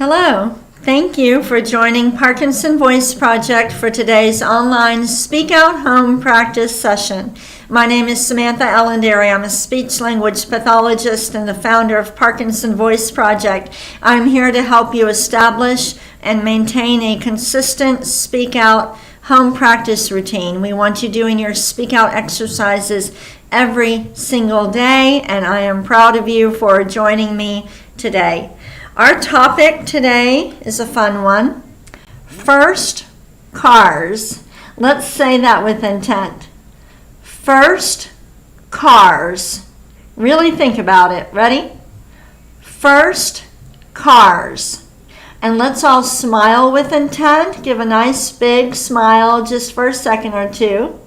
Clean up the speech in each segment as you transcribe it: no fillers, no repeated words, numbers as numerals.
Hello. Thank you for joining Parkinson Voice Project for today's online Speak Out Home practice session. My name is Samantha Allendary. I'm a speech-language pathologist and the founder of Parkinson Voice Project. I'm here to help you establish and maintain a consistent Speak Out home practice routine. We want you doing your Speak Out exercises every single day, and I am proud of you for joining me today. Our topic today is a fun one. First, cars. Let's say that with intent. First, cars. Really think about it. Ready? First, cars. And let's all smile with intent. Give a nice big smile just for a second or two.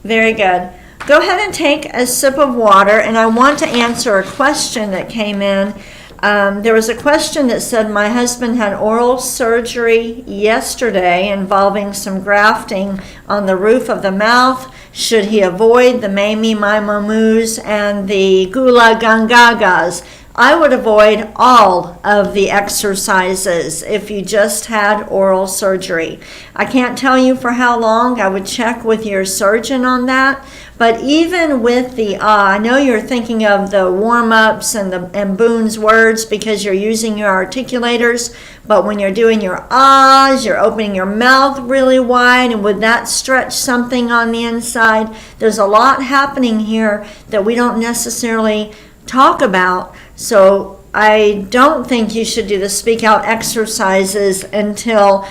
Very good. Go ahead and take a sip of water, and I want to answer a question that came in. There was a question that said, my husband had oral surgery yesterday involving some grafting on the roof of the mouth. Should he avoid the Mamie Mimo Moos and the Gula Gangagas? I would avoid all of the exercises if you just had oral surgery. I can't tell you for how long. I would check with your surgeon on that. But even with the I know you're thinking of the warm-ups and Boone's words because you're using your articulators, but when you're doing your ahs, you're opening your mouth really wide, and would that stretch something on the inside? There's a lot happening here that we don't necessarily talk about. So I don't think you should do the speak out exercises until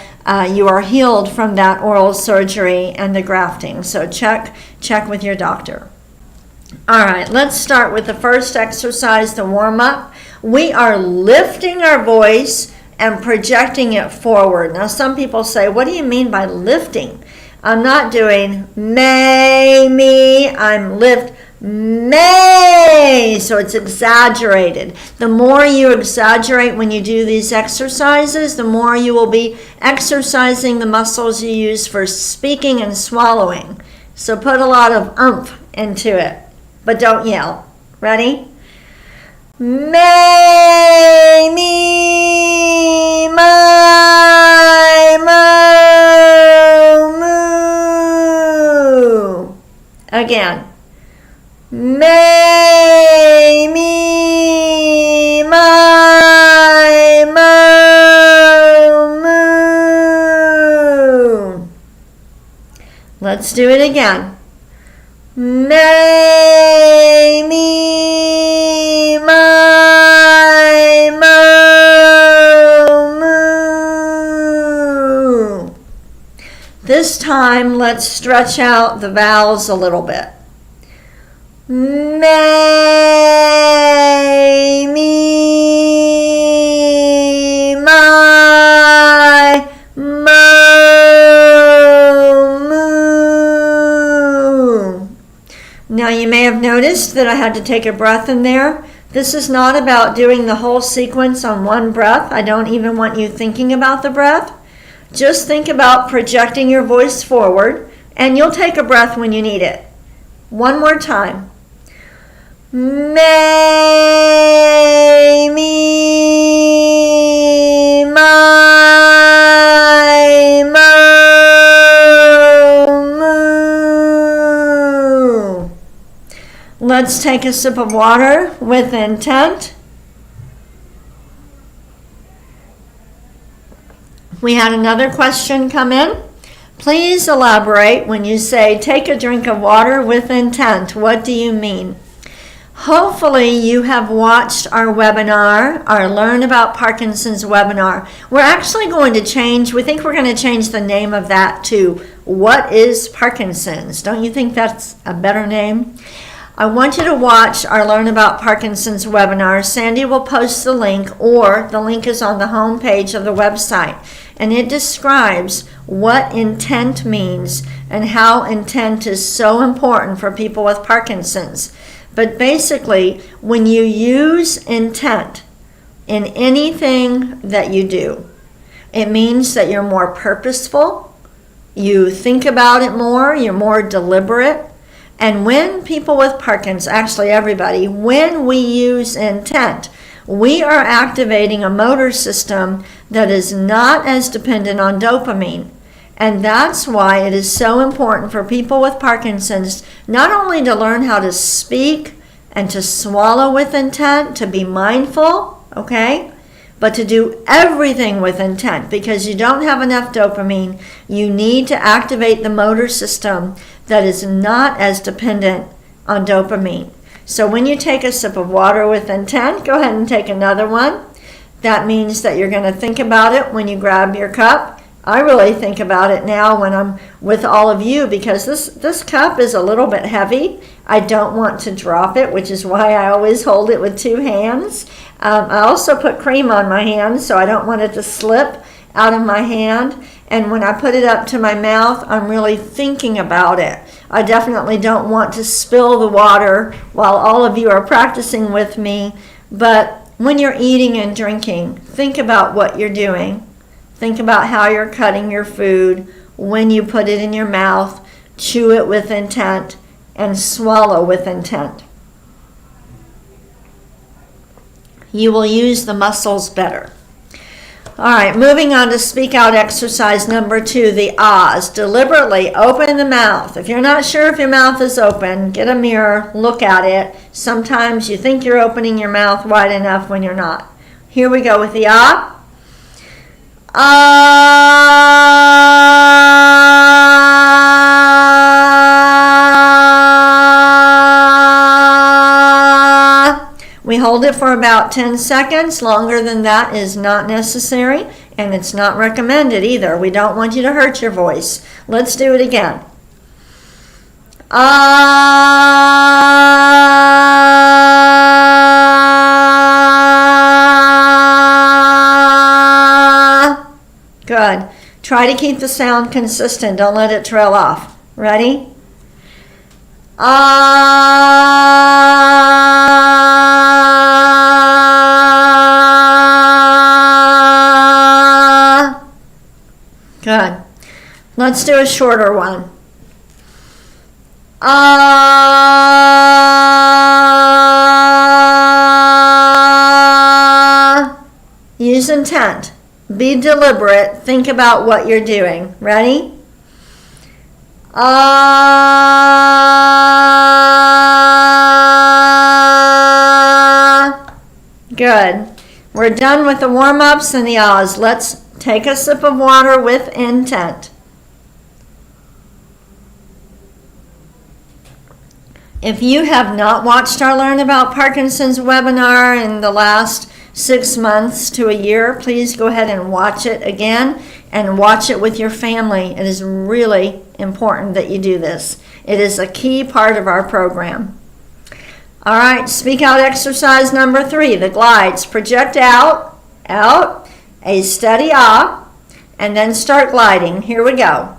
you are healed from that oral surgery and the grafting. So check with your doctor. All right, let's start with the first exercise, the warm up. We are lifting our voice and projecting it forward. Now some people say, what do you mean by lifting? I'm not doing may, me, I'm lift. May, so it's exaggerated. The more you exaggerate when you do these exercises, the more you will be exercising the muscles you use for speaking and swallowing. So put a lot of oomph into it, but don't yell. Ready? May, me, my, mo, moo. Again. May, me, my, mo, moo. Let's do it again. May, me, my, mo, moo. This time, let's stretch out the vowels a little bit. May, me, my, mo, moo. Now you may have noticed that I had to take a breath in there. This is not about doing the whole sequence on one breath. I don't even want you thinking about the breath. Just think about projecting your voice forward, and you'll take a breath when you need it. One more time. May, me, my, mo, moo. Let's take a sip of water with intent. We had another question come in. Please elaborate when you say take a drink of water with intent. What do you mean? Hopefully you have watched our webinar, our Learn About Parkinson's webinar. We're actually going to change, we think we're going to change the name of that to What is Parkinson's? Don't you think that's a better name? I want you to watch our Learn About Parkinson's webinar. Sandy will post the link, or the link is on the home page of the website. And it describes what intent means and how intent is so important for people with Parkinson's. But basically, when you use intent in anything that you do, it means that you're more purposeful, you think about it more, you're more deliberate. And when people with Parkinson's, actually everybody, when we use intent, we are activating a motor system that is not as dependent on dopamine. And that's why it is so important for people with Parkinson's not only to learn how to speak and to swallow with intent, to be mindful, okay, but to do everything with intent, because you don't have enough dopamine. You need to activate the motor system that is not as dependent on dopamine. So when you take a sip of water with intent, go ahead and take another one. That means that you're going to think about it when you grab your cup. I really think about it now when I'm with all of you, because this cup is a little bit heavy. I don't want to drop it, which is why I always hold it with two hands. I also put cream on my hand, so I don't want it to slip out of my hand. And when I put it up to my mouth, I'm really thinking about it. I definitely don't want to spill the water while all of you are practicing with me. But when you're eating and drinking, think about what you're doing. Think about how you're cutting your food, when you put it in your mouth, chew it with intent, and swallow with intent. You will use the muscles better. All right, moving on to speak out exercise number 2, the ahs. Deliberately open the mouth. If you're not sure if your mouth is open, get a mirror, look at it. Sometimes you think you're opening your mouth wide enough when you're not. Here we go with the ah. We hold it for about 10 seconds. Longer than that is not necessary, and it's not recommended either. We don't want you to hurt your voice. Let's do it again. Good. Try to keep the sound consistent. Don't let it trail off. Ready? Good. Let's do a shorter one. Use intent. Be deliberate. Think about what you're doing. Ready? Good. We're done with the warm-ups and the ahs. Let's take a sip of water with intent. If you have not watched our Learn About Parkinson's webinar in the last 6 months to a year, please go ahead and watch it again and watch it with your family. It is really important that you do this. It is a key part of our program. All right, speak out exercise number 3, the glides. Project out, a steady ah, and then start gliding. Here we go.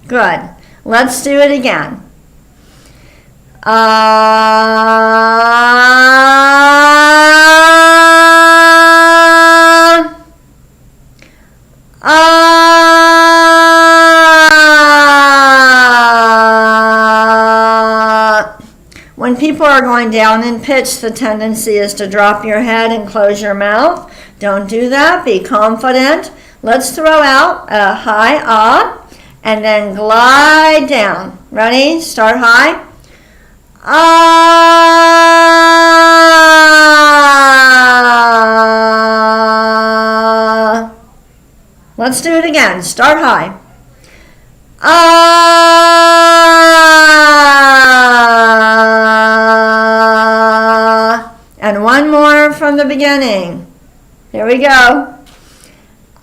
Good. Let's do it again. When people are going down in pitch, the tendency is to drop your head and close your mouth. Don't do that. Be confident. Let's throw out a high ah and then glide down. Ready? Start high. Ah. Let's do it again. Start high. Ah. And one more from the beginning. Here we go.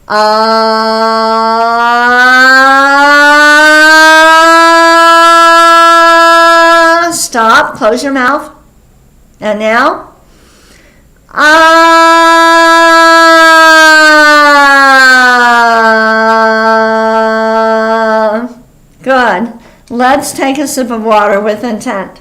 Ah. Stop. Close your mouth. And now. Ah. Good. Let's take a sip of water with intent.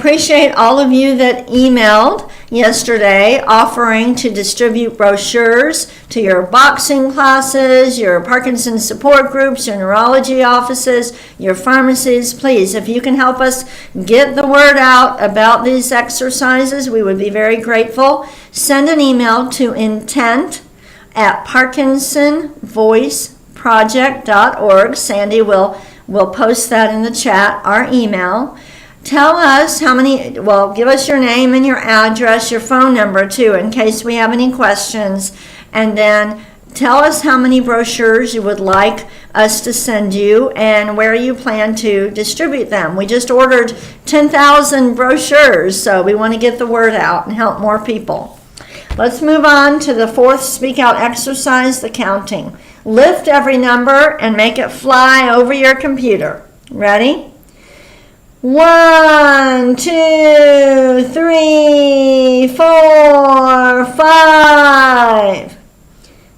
appreciate all of you that emailed yesterday offering to distribute brochures to your boxing classes, your Parkinson support groups, your neurology offices, your pharmacies. Please, if you can help us get the word out about these exercises, we would be very grateful. Send an email to intent@parkinsonvoiceproject.org. Sandy will post that in the chat, our email. Tell us how many, give us your name and your address, your phone number too, in case we have any questions. And then tell us how many brochures you would like us to send you and where you plan to distribute them. We just ordered 10,000 brochures, so we want to get the word out and help more people. Let's move on to the fourth speak out exercise, the counting. Lift every number and make it fly over your computer. Ready? 1, 2, 3, 4, 5,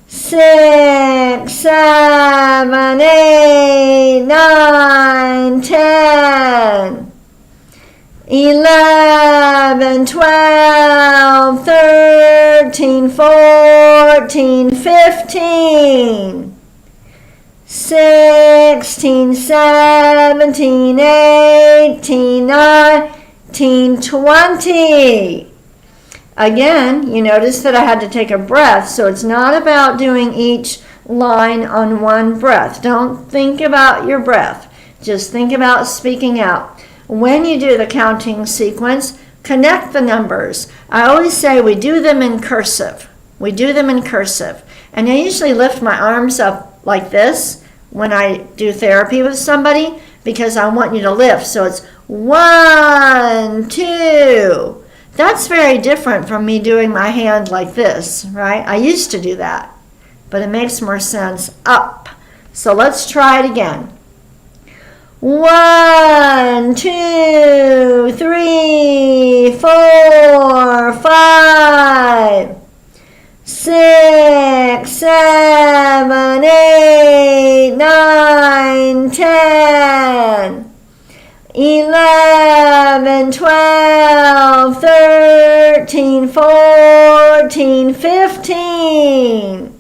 6, 7, 8, 9, 10, 11, 12, 13, 14, 15, 16, 17, 18, 19, 20. Again, you notice that I had to take a breath, so it's not about doing each line on one breath. Don't think about your breath. Just think about speaking out. When you do the counting sequence, connect the numbers. I always say we do them in cursive. We do them in cursive. And I usually lift my arms up like this when I do therapy with somebody because I want you to lift. So it's 1, 2. That's very different from me doing my hand like this, right? I used to do that, but it makes more sense up. So let's try it again. 1, 2, 3, 4, 5, 6, 7, 8, 9, 10, 11, 12, 13, 14, 15,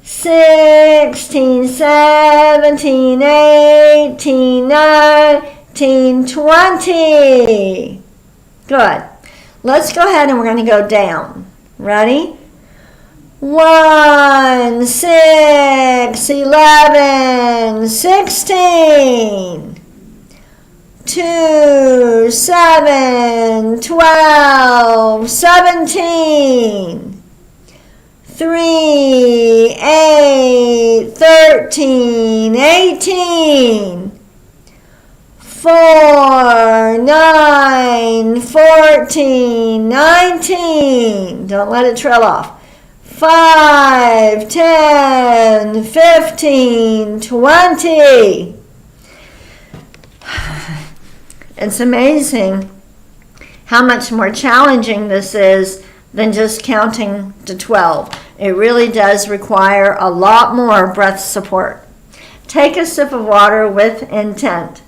16, 17, 18, 19, 20. Good. Let's go ahead and we're going to go down. Ready? 1, 6, 11, 16. 2, 7, 12, 17. 3, 8, 13, 18. 4, 9, 14, 19. Don't let it trail off. 5, 10, 15, 20. It's amazing how much more challenging this is than just counting to 12. It really does require a lot more breath support. Take a sip of water with intent.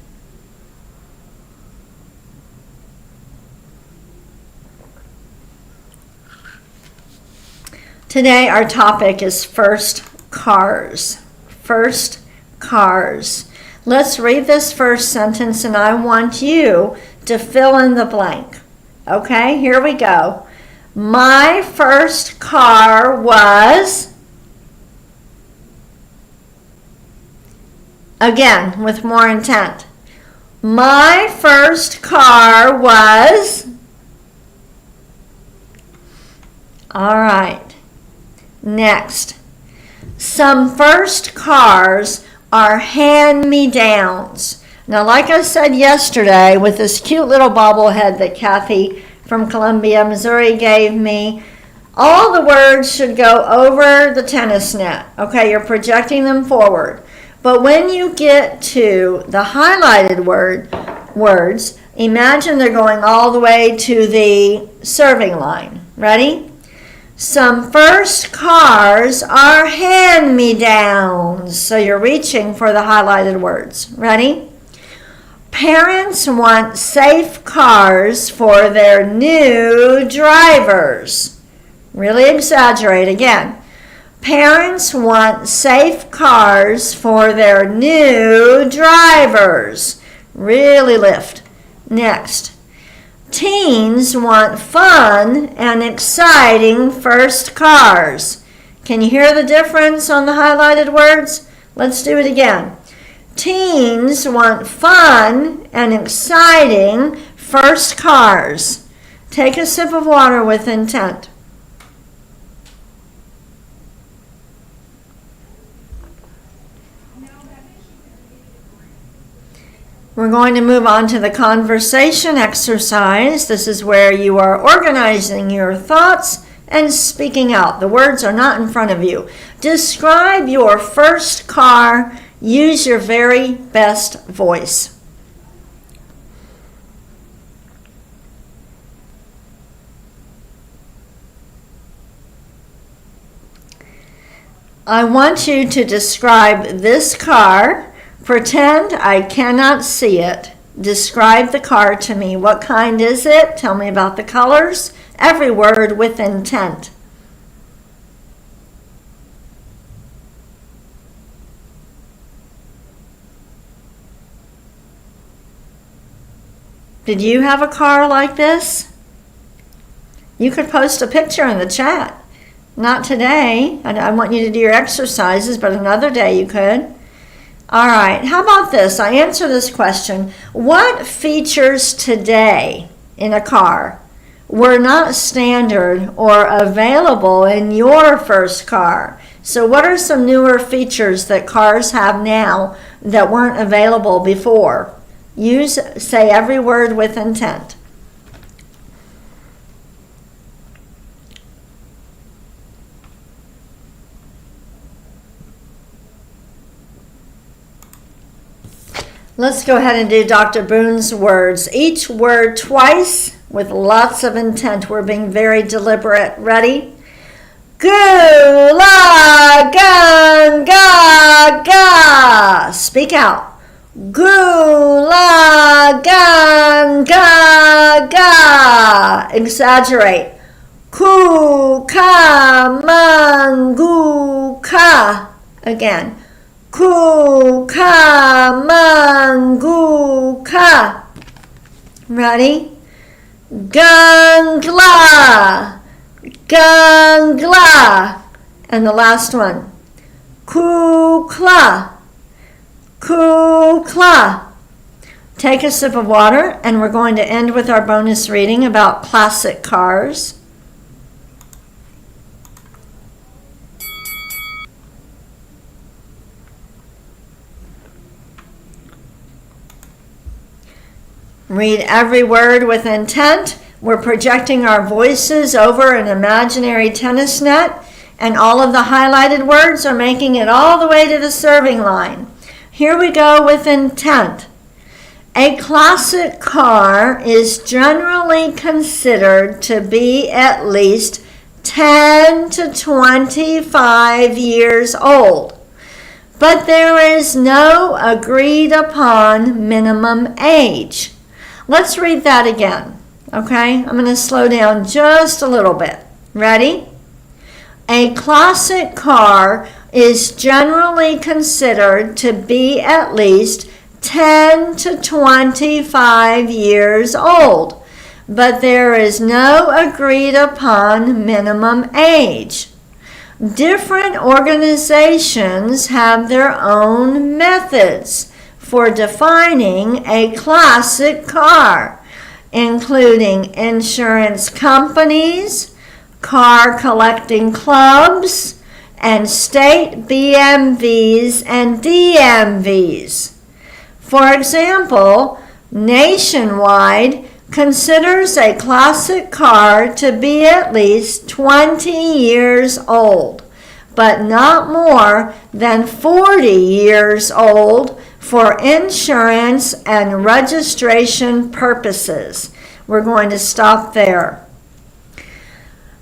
Today our topic is first cars. First cars. Let's read this first sentence and I want you to fill in the blank. Okay, here we go. My first car was, again, with more intent. My first car was, all right. Next, some first cars are hand-me-downs. Now, like I said yesterday, with this cute little bobblehead that Kathy from Columbia, Missouri gave me, all the words should go over the tennis net. Okay, you're projecting them forward. But when you get to the highlighted words, imagine they're going all the way to the serving line. Ready? Some first cars are hand-me-downs. So you're reaching for the highlighted words. Ready? Parents want safe cars for their new drivers. Really exaggerate again. Parents want safe cars for their new drivers. Really lift. Next. Teens want fun and exciting first cars. Can you hear the difference on the highlighted words? Let's do it again. Teens want fun and exciting first cars. Take a sip of water with intent. We're going to move on to the conversation exercise. This is where you are organizing your thoughts and speaking out. The words are not in front of you. Describe your first car. Use your very best voice. I want you to describe this car. Pretend I cannot see it. Describe the car to me. What kind is it? Tell me about the colors. Every word with intent. Did you have a car like this? You could post a picture in the chat. Not today. I want you to do your exercises, but another day you could. All right, how about this? I answer this question. What features today in a car were not standard or available in your first car? So what are some newer features that cars have now that weren't available before? Say every word with intent. Let's go ahead and do Dr. Boone's words. Each word twice with lots of intent. We're being very deliberate. Ready? Goo, la, gun, ga, ga. Speak out. Goo, la, gun, ga, ga. Exaggerate. Ku, ka, man, gu, ka. Again. Ku, ka, man, gu, ka. Ready? Gangla, gangla. And the last one. Kukla, kukla. Take a sip of water, and we're going to end with our bonus reading about classic cars. Read every word with intent. We're projecting our voices over an imaginary tennis net, and all of the highlighted words are making it all the way to the serving line. Here we go with intent. A classic car is generally considered to be at least 10 to 25 years old, but there is no agreed upon minimum age. Let's read that again, okay? I'm going to slow down just a little bit. Ready? A classic car is generally considered to be at least 10 to 25 years old, but there is no agreed upon minimum age. Different organizations have their own methods for defining a classic car, including insurance companies, car collecting clubs, and state BMVs and DMVs. For example, Nationwide considers a classic car to be at least 20 years old, but not more than 40 years old for insurance and registration purposes. We're going to stop there.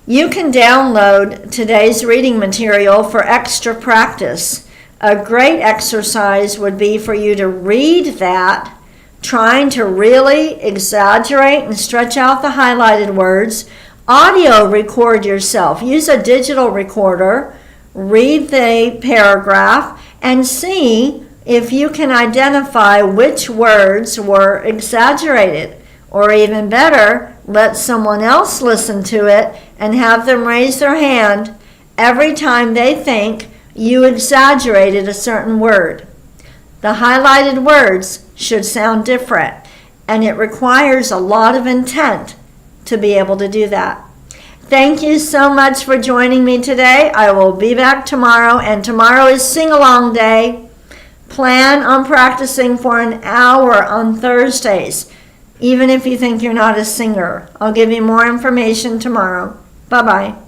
You can download today's reading material for extra practice. A great exercise would be for you to read that trying to really exaggerate and stretch out the highlighted words, audio record yourself. Use a digital recorder, read the paragraph, and see if you can identify which words were exaggerated. Or even better, let someone else listen to it and have them raise their hand every time they think you exaggerated a certain word. The highlighted words should sound different, and it requires a lot of intent to be able to do that. Thank you so much for joining me today. I will be back tomorrow, and tomorrow is sing-along day. Plan on practicing for an hour on Thursdays, even if you think you're not a singer. I'll give you more information tomorrow. Bye-bye.